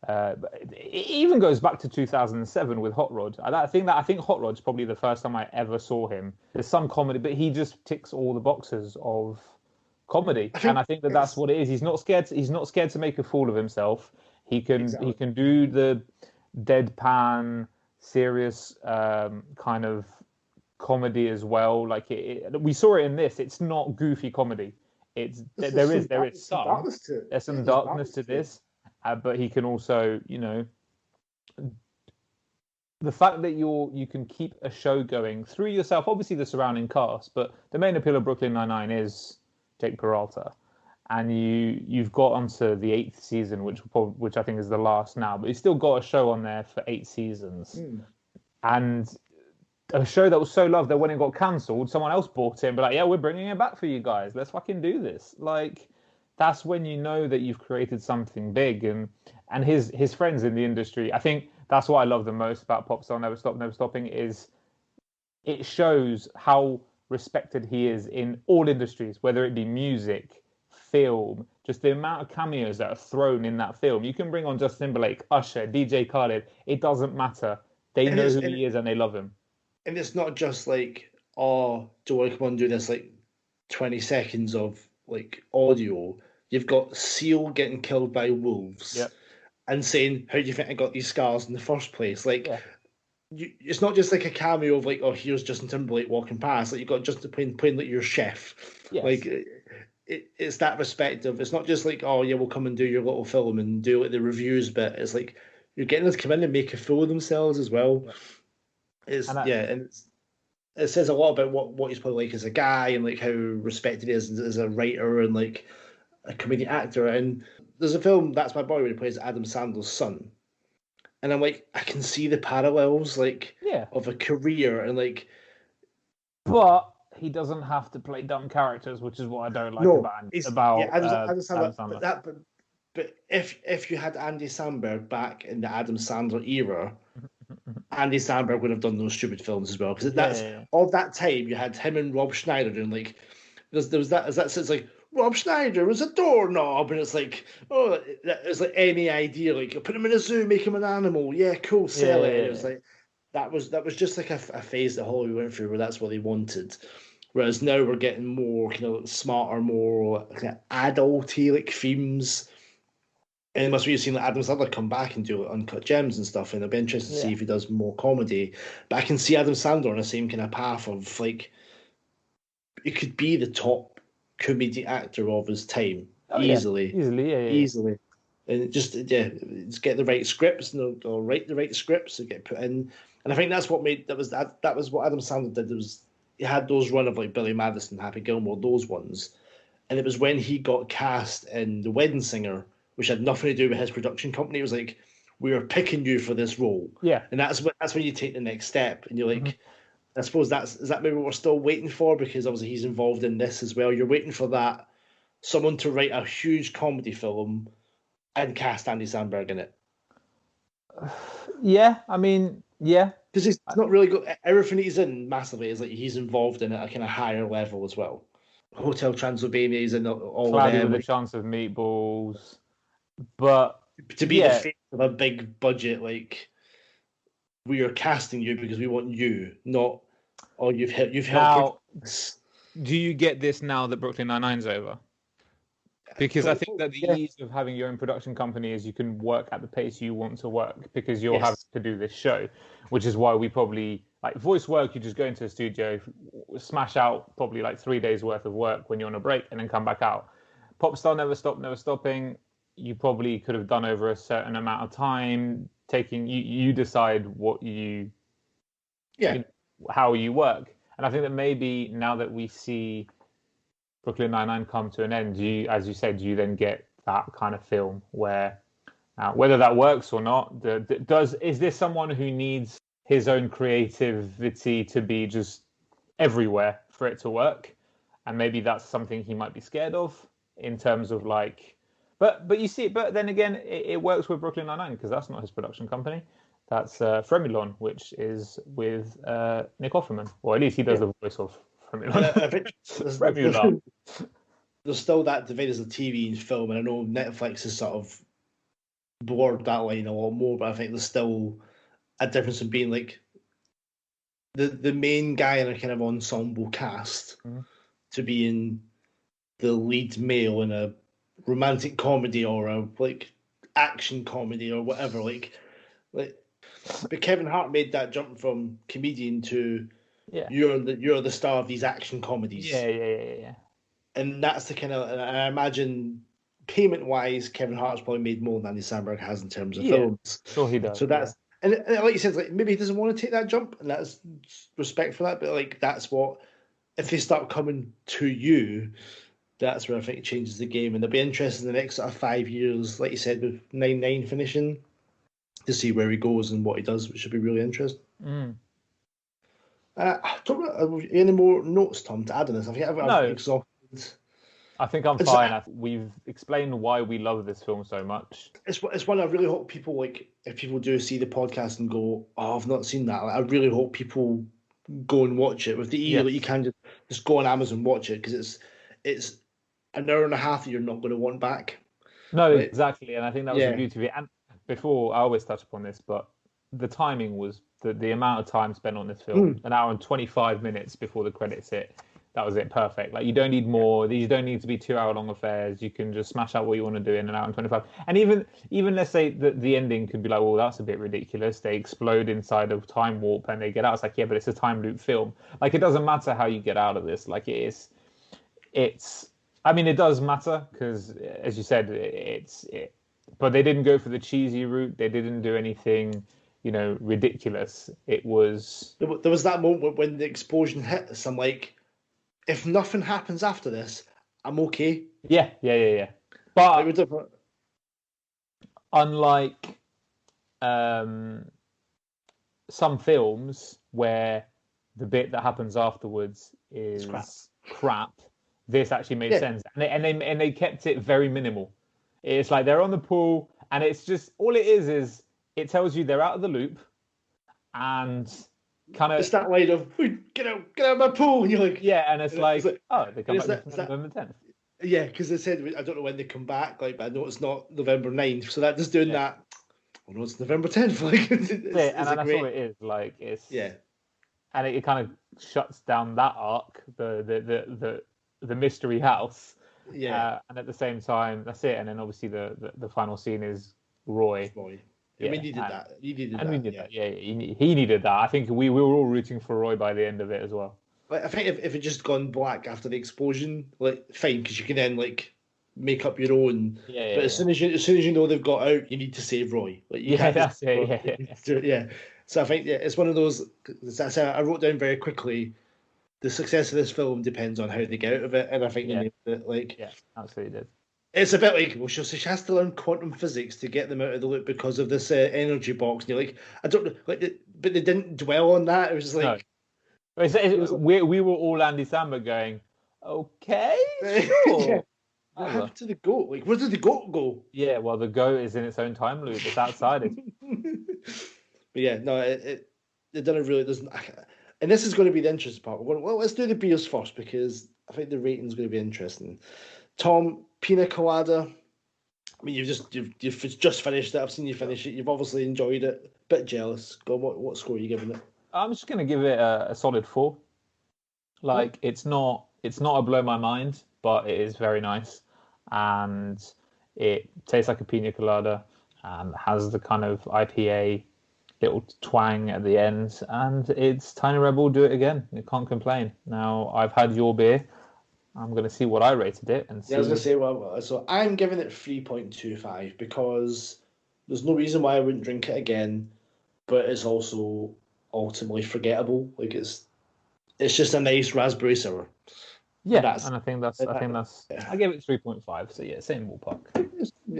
It even goes back to 2007 with Hot Rod. I think Hot Rod's probably the first time I ever saw him. There's some comedy, but he just ticks all the boxes of comedy, and I think that's what it is. He's not scared. He's not scared to make a fool of himself. He can do the deadpan, serious kind of comedy as well. Like we saw it in this. It's not goofy comedy. There's some darkness to this. But he can also, the fact that you can keep a show going through yourself, obviously the surrounding cast, but the main appeal of Brooklyn Nine-Nine is Jake Peralta, and you've got onto the 8th season, which I think is the last now, but he's still got a show on there for 8 seasons, and a show that was so loved that when it got cancelled, someone else bought it and be like, yeah, we're bringing it back for you guys. Let's fucking do this. Like. That's when you know that you've created something big, and his friends in the industry. I think that's what I love the most about Pop Star Never Stop Never Stopping is it shows how respected he is in all industries, whether it be music, film, just the amount of cameos that are thrown in that film. You can bring on Justin Timberlake, Usher, DJ Khaled. It doesn't matter. They know who he is and they love him. And it's not just like, oh, do I come on and do this like 20 seconds of like audio? You've got Seal getting killed by wolves, and saying, "How do you think I got these scars in the first place?" Like, it's not just like a cameo of like, "Oh, here's Justin Timberlake walking past." Like, you've got Justin playing like your chef. Yes. Like, it's that respect of, it's not just like, "Oh yeah, we'll come and do your little film and do like the reviews bit." It's like you're getting them to come in and make a fool of themselves as well. And it says a lot about what he's probably like as a guy and like how respected he is as a writer and like a comedic actor. And there's a film, That's My Boy, where he plays Adam Sandler's son, and I'm like, I can see the parallels like of a career and like, but he doesn't have to play dumb characters, which is what I don't like about Adam Sandler. But if you had Andy Samberg back in the Adam Sandler era, Andy Samberg would have done those stupid films as well, because that's all that time you had him and Rob Schneider doing like, there was that, so it's like, Rob Schneider was a doorknob, and it's like, oh, it's like any idea, like put him in a zoo, make him an animal, cool, sell it. It was like that was just like a phase that Hollywood went through where that's what they wanted. Whereas now we're getting more kind of smarter, more kind of adulty like themes. And it must be you've seen like Adam Sandler come back and do like Uncut Gems and stuff, and it'll be interesting to see if he does more comedy. But I can see Adam Sandler on the same kind of path of like, it could be the top comedic actor of his time easily. And just get the right scripts and they'll write the right scripts and get put in. And I think that's what made that was what Adam Sandler did. He had those run of like Billy Madison, Happy Gilmore, those ones, and it was when he got cast in The Wedding Singer, which had nothing to do with his production company. It was like, we are picking you for this role. And that's when you take the next step. And you're like, I suppose is that maybe what we're still waiting for, because obviously he's involved in this as well. You're waiting for that, someone to write a huge comedy film and cast Andy Samberg in it. Because he's not really got everything he's in massively is like he's involved in it at a kind of higher level as well. Hotel Transylvania is in all Cloudy of them. with a Chance of Meatballs. But to be the face of a big budget, like, we are casting you because we want you, not you've helped. Now, do you get this now that Brooklyn Nine-Nine's over? Because I think that the ease of having your own production company is you can work at the pace you want to work, because you'll have to do this show, which is why we probably like voice work. You just go into a studio, smash out probably like 3 days worth of work when you're on a break, and then come back out. Popstar never stopping. You probably could have done over a certain amount of time. You decide what how you work. And I think that maybe now that we see Brooklyn Nine-Nine come to an end, as you said, you then get that kind of film where, whether that works or not, is this someone who needs his own creativity to be just everywhere for it to work? And maybe that's something he might be scared of in terms of like. But you see, but then again, it works with Brooklyn Nine-Nine because that's not his production company. That's Fremulon, which is with Nick Offerman, or at least he does the voice of Fremulon. Fremulon. There's still that divide as a TV and film, and I know Netflix has sort of blurred that line a lot more, but I think there's still a difference in being like the main guy in a kind of ensemble cast to being the lead male in a romantic comedy or a like action comedy or whatever, like but Kevin Hart made that jump from comedian to you're the star of these action comedies. And that's the kind of, and I imagine payment wise Kevin Hart's probably made more than Andy Samberg has in terms of films. Sure he does. So that's and like you said, like maybe he doesn't want to take that jump, and that's respect for that, but like that's what, if they start coming to you, that's where I think it changes the game. And it'll be interesting in the next sort of 5 years, like you said, with 9-9 finishing, to see where he goes and what he does, which should be really interesting. Any more notes, Tom, to add on this? I think I'm exhausted. I think I'm fine. We've explained why we love this film so much. It's one I really hope people, like, if people do see the podcast and go, oh, I've not seen that, I really hope people go and watch it. With the that you can just go on Amazon and watch it, because it's an hour and a half you're not going to want back. No, Right? exactly, and I think that was the beauty of it. And before, I always touch upon this, but the timing was the amount of time spent on this film, an hour and 25 minutes before the credits hit. That was it, perfect. Like, you don't need more. These don't need to be 2 hour long affairs. You can just smash out what you want to do in an hour and 25. And even let's say that the ending could be like, well, that's a bit ridiculous. They explode inside of time warp and they get out. It's like, yeah, but it's a time loop film. Like, it doesn't matter how you get out of this. Like, it's. I mean, it does matter because, as you said, but they didn't go for the cheesy route. They didn't do anything, ridiculous. It was. There was that moment when the explosion hit us. I'm like, if nothing happens after this, I'm okay. Yeah. But unlike some films where the bit that happens afterwards is crap, this actually made sense, and they kept it very minimal. It's like they're on the pool, and it's just all it is it tells you they're out of the loop, and kind of it's that line of get out of my pool, and you're like, and it's like oh, they come back November 10th. Yeah, because they said I don't know when they come back, like, but I know it's not November 9th, so that just doing that. Oh no, it's November 10th. Like, and that's all it is. Like, it's and it kind of shuts down that arc, the mystery house. And at the same time, that's it. And then obviously the final scene is Roy. Yeah, we needed that. You needed that. We did that. Yeah, he needed that. I think we were all rooting for Roy by the end of it as well. Like, I think if it just gone black after the explosion, like, fine, because you can then like make up your own. But as soon as you know they've got out, you need to save Roy. Like, that's it. Yeah. So I think it's one of those. I wrote down very quickly. The success of this film depends on how they get out of it, and I think they nailed it. Like, absolutely did. It's a bit like, well, she has to learn quantum physics to get them out of the loop because of this energy box. And you're like, I don't know, like, but they didn't dwell on that. It was just like, we were all Andy Samberg going, okay, sure. What happened to the goat? Like, where did the goat go? Yeah, well, the goat is in its own time loop. It's outside it. But yeah, no, it done a really doesn't. And this is going to be the interesting part. Let's do the beers first because I think the rating's going to be interesting. Tom, Pina Colada. I mean, you've just finished it. I've seen you finish it. You've obviously enjoyed it. Bit jealous. Go on, what score are you giving it? I'm just going to give it a solid 4. Like, it's not a blow my mind, but it is very nice, and it tastes like a pina colada, and has the kind of IPA little twang at the end, and it's Tiny Rebel do it again. You can't complain. Now, I've had your beer. I'm going to see what I rated it and see. Yeah, I was going to say, so I'm giving it 3.25 because there's no reason why I wouldn't drink it again, but it's also ultimately forgettable. Like, it's just a nice raspberry sour. Yeah, and I think that's. I gave it 3.5. So yeah, same ballpark.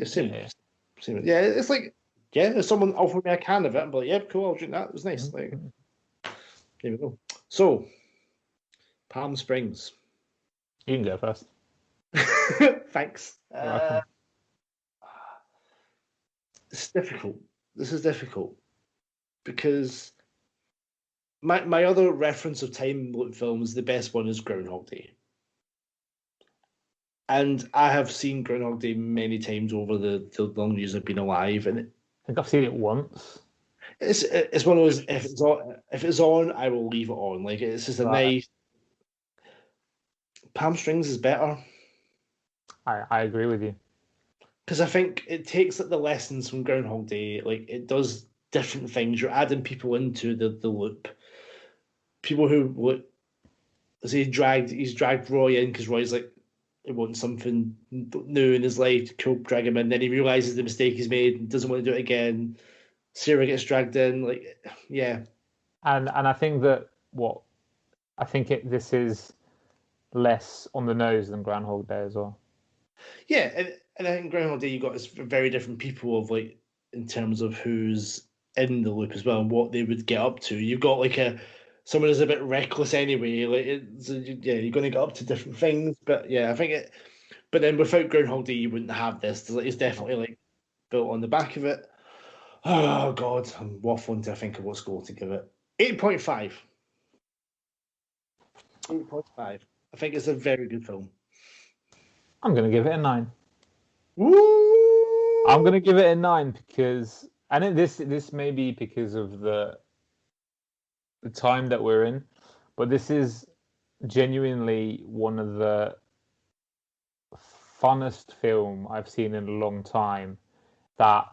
Same. Yeah, it's like, if someone offered me a can of it, I'm like, yeah, cool, I'll drink that. It was nice. Like, there we go. So, Palm Springs. You can go first. Thanks. It's difficult. This is difficult because my other reference of time loop films, the best one is Groundhog Day. And I have seen Groundhog Day many times over the long years I've been alive, and I think I've seen it once. It's one of those, if it's on, I will leave it on. Like, it's just a nice. Palm Springs is better. I agree with you. Because I think it takes the lessons from Groundhog Day. Like, it does different things. You're adding people into the loop. People who he's dragged Roy in because Roy's like, he wants something new in his life to drag him in. Then he realizes the mistake he's made and doesn't want to do it again. Sarah gets dragged in. Like, yeah. And I think that this is less on the nose than Groundhog Day as well. Yeah, and I think Groundhog Day, you got very different people of, like, in terms of who's in the loop as well and what they would get up to. You've got like someone who's a bit reckless anyway. Like, you're going to get up to different things. But yeah, I think it. But then without Groundhog Day, you wouldn't have this. It's definitely like built on the back of it. Oh God, I'm waffling to think of what score to give it. 8.5. 8.5. I think it's a very good film. I'm going to give it a 9. Woo! I'm going to give it a 9 because, and this may be because of the time that we're in, but this is genuinely one of the funnest film I've seen in a long time. That,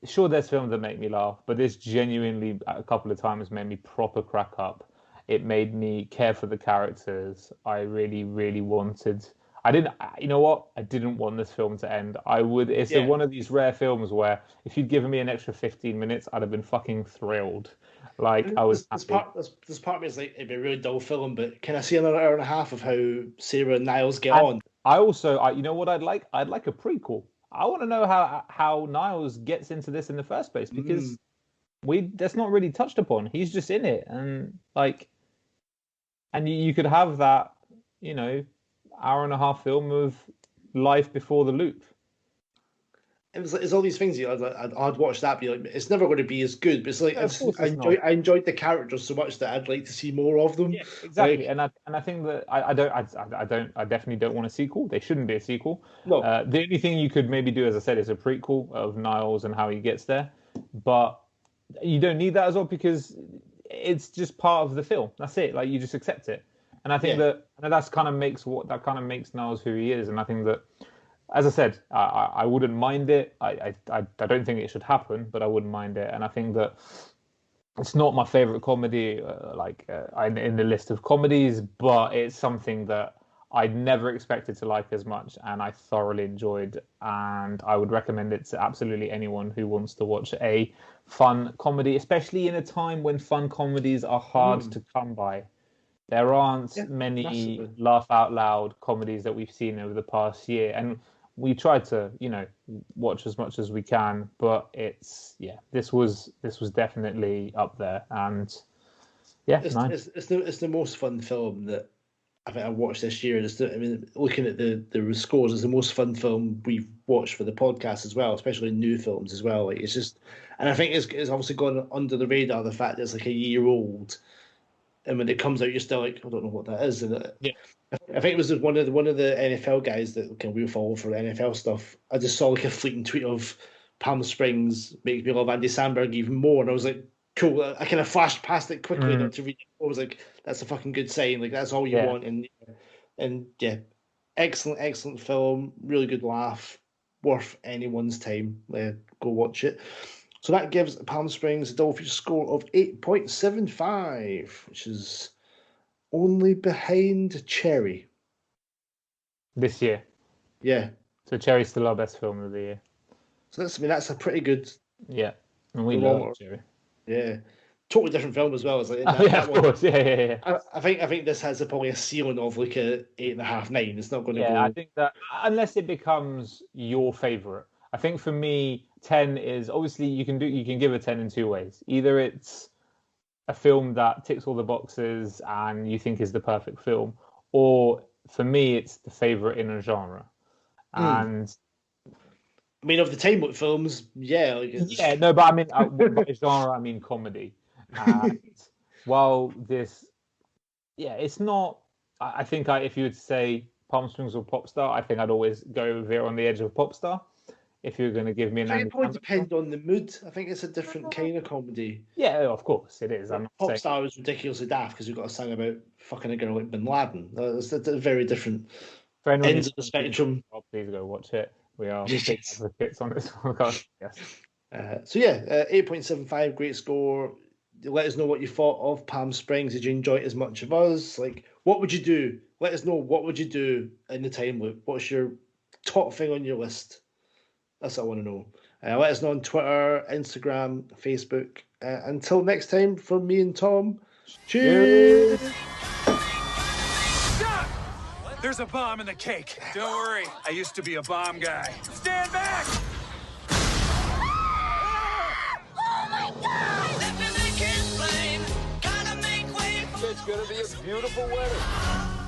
sure, there's films that make me laugh, but this genuinely a couple of times made me proper crack up. It made me care for the characters. I really, really wanted. I didn't. You know what? I didn't want this film to end. I would. It's one of these rare films where if you'd given me an extra 15 minutes, I'd have been fucking thrilled. Like I was. This part of me is like, it'd be a really dull film, but can I see another hour and a half of how Sarah and Niles get on? I also, you know what I'd like? I'd like a prequel. I want to know how Niles gets into this in the first place, because that's not really touched upon. He's just in it, and you could have that, hour and a half film of life before the loop. It's all these things. I'd watch that, be like, it's never going to be as good, but it's like I enjoyed the characters so much that I'd like to see more of them. Yeah, exactly. And I think that I definitely don't want a sequel. They shouldn't be a sequel. No. The only thing you could maybe do, as I said, is a prequel of Niles and how he gets there. But you don't need that as well, because it's just part of the film. That's it. Like, you just accept it. And I think that kind of makes Niles who he is. And I think that, as I said, I wouldn't mind it. I don't think it should happen, but I wouldn't mind it. And I think that it's not my favorite comedy, in the list of comedies, but it's something that I'd never expected to like as much, and I thoroughly enjoyed. And I would recommend it to absolutely anyone who wants to watch a fun comedy, especially in a time when fun comedies are hard to come by. There aren't many laugh out loud comedies that we've seen over the past year, and we try to, watch as much as we can. But this was definitely up there, and it's the most fun film that I think I watched this year. Looking at the scores, it's the most fun film we've watched for the podcast as well, especially new films as well. Like, it's just, and I think it's obviously gone under the radar, the fact that it's like a year old. And when it comes out, you're still like, I don't know what that is. And I think it was one of the NFL guys that we follow for the NFL stuff. I just saw like a fleeting tweet of Palm Springs makes me love Andy Samberg even more, and I was like, cool. I kind of flashed past it quickly not to read it. I was like, that's a fucking good sign. Like, that's all you want. And excellent film, really good laugh, worth anyone's time. Go watch it. So that gives Palm Springs a double feature score of 8.75, which is only behind Cherry. This year. Yeah. So Cherry's still our best film of the year. So that's a pretty good... Yeah. And we love Cherry. Yeah. Totally different film as well. It's like of course. Yeah. I think this has probably a ceiling of like a 8.5, 9. It's not going to go... I think that unless it becomes your favourite. I think for me, 10 is obviously you can give a 10 in two ways. Either it's a film that ticks all the boxes and you think is the perfect film, or for me, it's the favorite in a genre. And I mean, of the time with films, but I mean, by genre, I mean comedy. And while this, it's not. I think if you would say Palm Springs or Popstar, I think I'd always go there on the edge of Popstar. If you're going to give me an... It probably depends on the mood. I think it's a different kind of comedy. Yeah, of course it is. Popstar was ridiculously daft because you've got a song about fucking a girl like Bin Laden. It's a very different ends of the spectrum. Please go watch it. We are big advocates on this podcast. Yes. 8.75, great score. Let us know what you thought of Palm Springs. Did you enjoy it as much of us? Like, what would you do? Let us know, what would you do in the time loop? What's your top thing on your list? That's what I want to know. Let us know on Twitter, Instagram, Facebook. Until next time, from me and Tom, cheers! Stop! There's a bomb in the cake. Don't worry, I used to be a bomb guy. Stand back! Oh my God! It's gonna be a beautiful wedding.